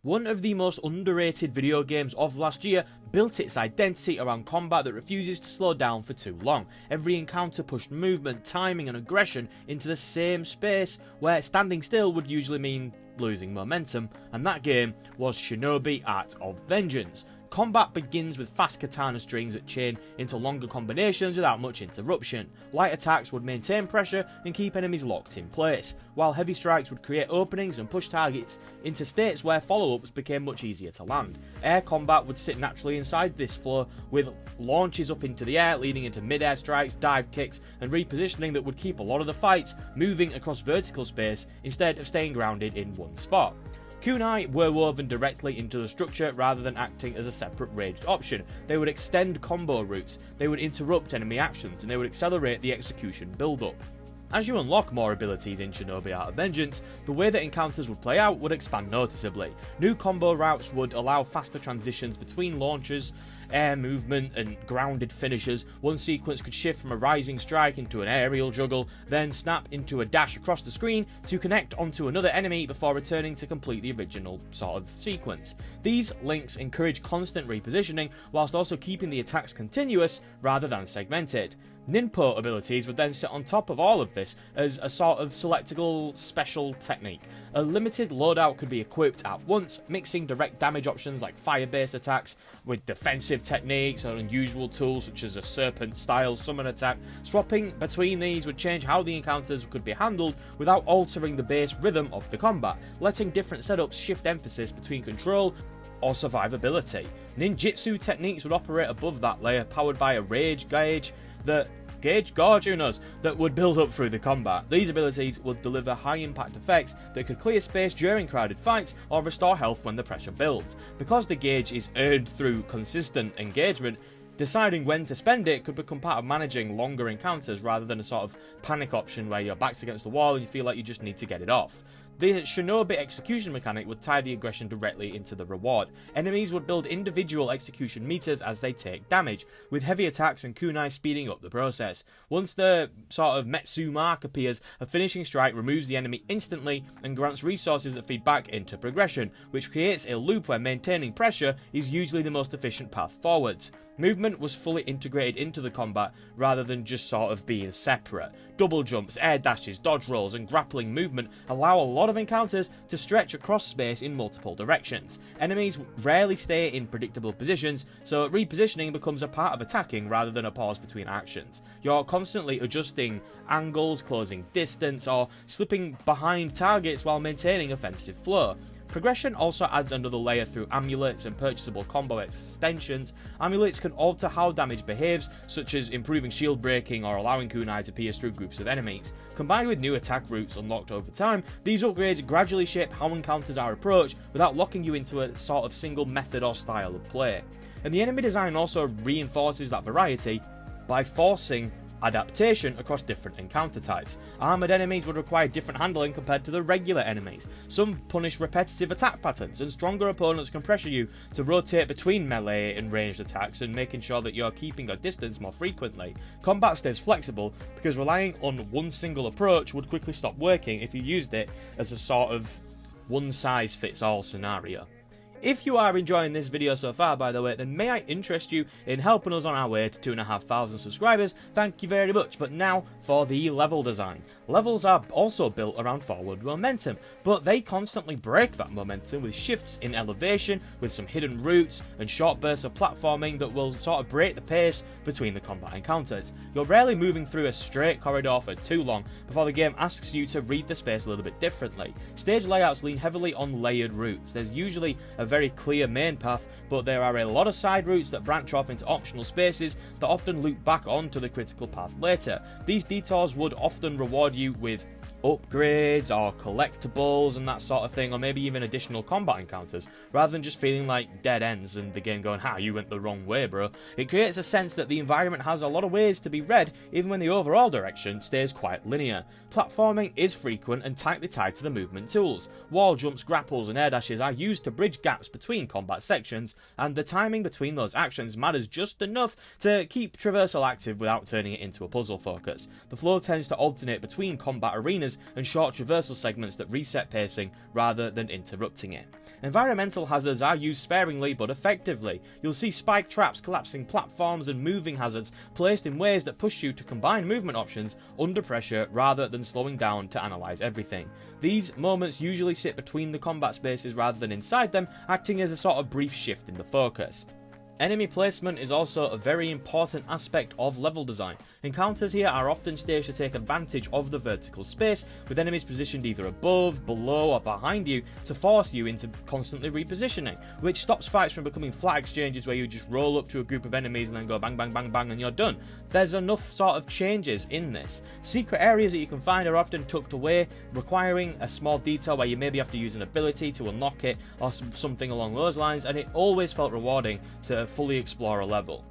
One of the most underrated video games of last year built its identity around combat that refuses to slow down for too long. Every encounter pushed movement, timing and aggression into the same space, where standing still would usually mean losing momentum, and that game was Shinobi Art of Vengeance. Combat begins with fast katana strings that chain into longer combinations without much interruption. Light attacks would maintain pressure and keep enemies locked in place, while heavy strikes would create openings and push targets into states where follow-ups became much easier to land. Air combat would sit naturally inside this flow, with launches up into the air leading into mid-air strikes, dive kicks and repositioning that would keep a lot of the fights moving across vertical space instead of staying grounded in one spot. Kunai were woven directly into the structure rather than acting as a separate ranged option. They would extend combo routes, they would interrupt enemy actions, and they would accelerate the execution build-up. As you unlock more abilities in Shinobi Art of Vengeance, the way that encounters would play out would expand noticeably. New combo routes would allow faster transitions between launchers, air movement and grounded finishes. One sequence could shift from a rising strike into an aerial juggle, then snap into a dash across the screen to connect onto another enemy before returning to complete the original sort of sequence. These links encourage constant repositioning whilst also keeping the attacks continuous rather than segmented. Ninpo abilities would then sit on top of all of this as a sort of selectable special technique. A limited loadout could be equipped at once, mixing direct damage options like fire-based attacks with defensive techniques or unusual tools such as a serpent-style summon attack. Swapping between these would change how the encounters could be handled without altering the base rhythm of the combat, letting different setups shift emphasis between control or survivability. Ninjutsu techniques would operate above that layer, powered by a rage gauge that would build up through the combat. These abilities would deliver high impact effects that could clear space during crowded fights or restore health when the pressure builds. Because the gauge is earned through consistent engagement, deciding when to spend it could become part of managing longer encounters rather than a sort of panic option where your back's against the wall and you feel like you just need to get it off. The Shinobi execution mechanic would tie the aggression directly into the reward. Enemies would build individual execution meters as they take damage, with heavy attacks and kunai speeding up the process. Once the sort of Metsu mark appears, a finishing strike removes the enemy instantly and grants resources that feed back into progression, which creates a loop where maintaining pressure is usually the most efficient path forwards. Movement was fully integrated into the combat rather than just sort of being separate. Double jumps, air dashes, dodge rolls and grappling movement allow a lot of encounters to stretch across space in multiple directions. Enemies rarely stay in predictable positions, so repositioning becomes a part of attacking rather than a pause between actions. You're constantly adjusting angles, closing distance or slipping behind targets while maintaining offensive flow. Progression also adds another layer through amulets and purchasable combo extensions. Amulets can alter how damage behaves, such as improving shield breaking or allowing kunai to pierce through groups of enemies. Combined with new attack routes unlocked over time, these upgrades gradually shape how encounters are approached without locking you into a sort of single method or style of play. And the enemy design also reinforces that variety by forcing adaptation across different encounter types. Armoured enemies would require different handling compared to the regular enemies. Some punish repetitive attack patterns, and stronger opponents can pressure you to rotate between melee and ranged attacks and making sure that you're keeping your distance more frequently. Combat stays flexible because relying on one single approach would quickly stop working if you used it as a sort of one-size-fits-all scenario. If you are enjoying this video so far, by the way, then may I interest you in helping us on our way to 2,500 subscribers? Thank you very much. But now for the level design. Levels are also built around forward momentum, but they constantly break that momentum with shifts in elevation, with some hidden routes and short bursts of platforming that will sort of break the pace between the combat encounters. You're rarely moving through a straight corridor for too long before the game asks you to read the space a little bit differently. Stage layouts lean heavily on layered routes. There's usually a very clear main path, but there are a lot of side routes that branch off into optional spaces that often loop back onto the critical path later. These detours would often reward you with upgrades or collectibles and that sort of thing, or maybe even additional combat encounters, rather than just feeling like dead ends and the game going, you went the wrong way, bro. It creates a sense that the environment has a lot of ways to be read, even when the overall direction stays quite linear. Platforming is frequent and tightly tied to the movement tools. Wall jumps, grapples and air dashes are used to bridge gaps between combat sections, and the timing between those actions matters just enough to keep traversal active without turning it into a puzzle focus. The flow tends to alternate between combat arenas arenas and short traversal segments that reset pacing rather than interrupting it. Environmental hazards are used sparingly but effectively. You'll see spike traps, collapsing platforms and moving hazards placed in ways that push you to combine movement options under pressure rather than slowing down to analyse everything. These moments usually sit between the combat spaces rather than inside them, acting as a sort of brief shift in the focus. Enemy placement is also a very important aspect of level design. Encounters here are often staged to take advantage of the vertical space, with enemies positioned either above, below or behind you to force you into constantly repositioning, which stops fights from becoming flat exchanges where you just roll up to a group of enemies and then go bang bang bang bang and you're done. There's enough sort of changes in this. Secret areas that you can find are often tucked away, requiring a small detail where you maybe have to use an ability to unlock it or something along those lines, and it always felt rewarding to fully explore a level.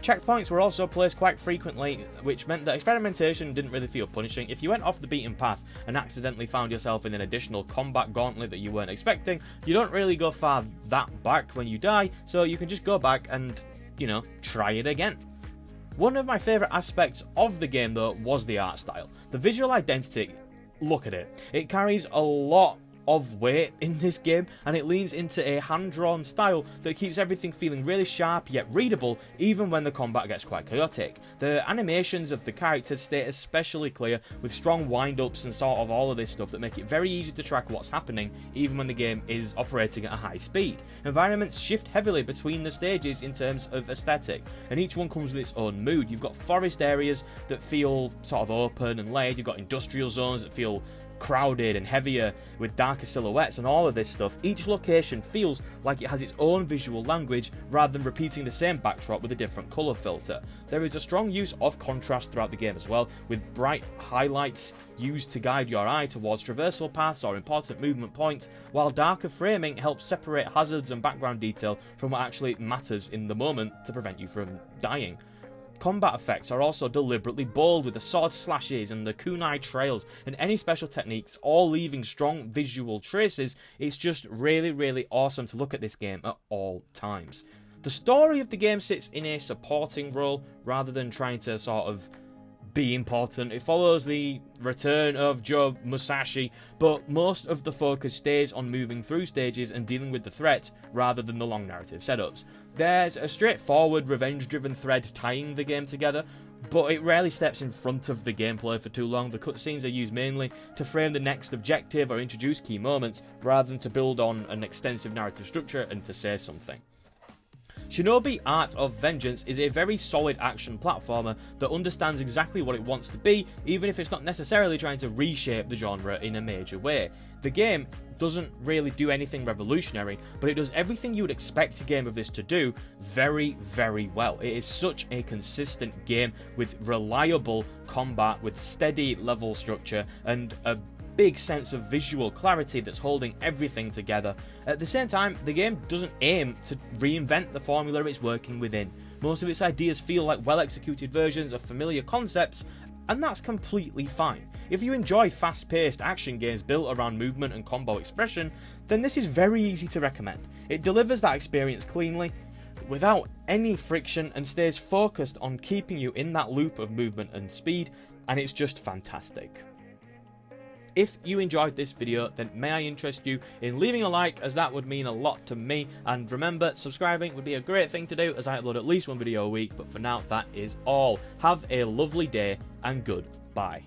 Checkpoints were also placed quite frequently, which meant that experimentation didn't really feel punishing. If you went off the beaten path and accidentally found yourself in an additional combat gauntlet that you weren't expecting, you don't really go far that back when you die, so you can just go back and, try it again. One of my favourite aspects of the game though was the art style. The visual identity, look at it. It carries a lot of weight in this game, and it leans into a hand-drawn style that keeps everything feeling really sharp yet readable even when the combat gets quite chaotic. The animations of the characters stay especially clear, with strong wind-ups and sort of all of this stuff that make it very easy to track what's happening even when the game is operating at a high speed. Environments shift heavily between the stages in terms of aesthetic, and each one comes with its own mood. You've got forest areas that feel sort of open and laid, you've got industrial zones that feel crowded and heavier with darker silhouettes and all of this stuff. Each location feels like it has its own visual language rather than repeating the same backdrop with a different colour filter. There is a strong use of contrast throughout the game as well, with bright highlights used to guide your eye towards traversal paths or important movement points, while darker framing helps separate hazards and background detail from what actually matters in the moment to prevent you from dying. Combat effects are also deliberately bold, with the sword slashes and the kunai trails and any special techniques all leaving strong visual traces. It's just really awesome to look at this game at all times. The story of the game sits in a supporting role rather than trying to sort of be important. It follows the return of Joe Musashi, but most of the focus stays on moving through stages and dealing with the threat rather than the long narrative setups. There's a straightforward revenge-driven thread tying the game together, but it rarely steps in front of the gameplay for too long. The cutscenes are used mainly to frame the next objective or introduce key moments, rather than to build on an extensive narrative structure and to say something. Shinobi Art of Vengeance is a very solid action platformer that understands exactly what it wants to be, even if it's not necessarily trying to reshape the genre in a major way. The game doesn't really do anything revolutionary, but it does everything you would expect a game of this to do very well. It is such a consistent game with reliable combat, with steady level structure, and a big sense of visual clarity that's holding everything together. At the same time, the game doesn't aim to reinvent the formula it's working within. Most of its ideas feel like well-executed versions of familiar concepts, and that's completely fine. If you enjoy fast-paced action games built around movement and combo expression, then this is very easy to recommend. It delivers that experience cleanly, without any friction, and stays focused on keeping you in that loop of movement and speed, and it's just fantastic. If you enjoyed this video, then may I interest you in leaving a like, as that would mean a lot to me. And remember, subscribing would be a great thing to do, as I upload at least one video a week. But for now, that is all. Have a lovely day and goodbye.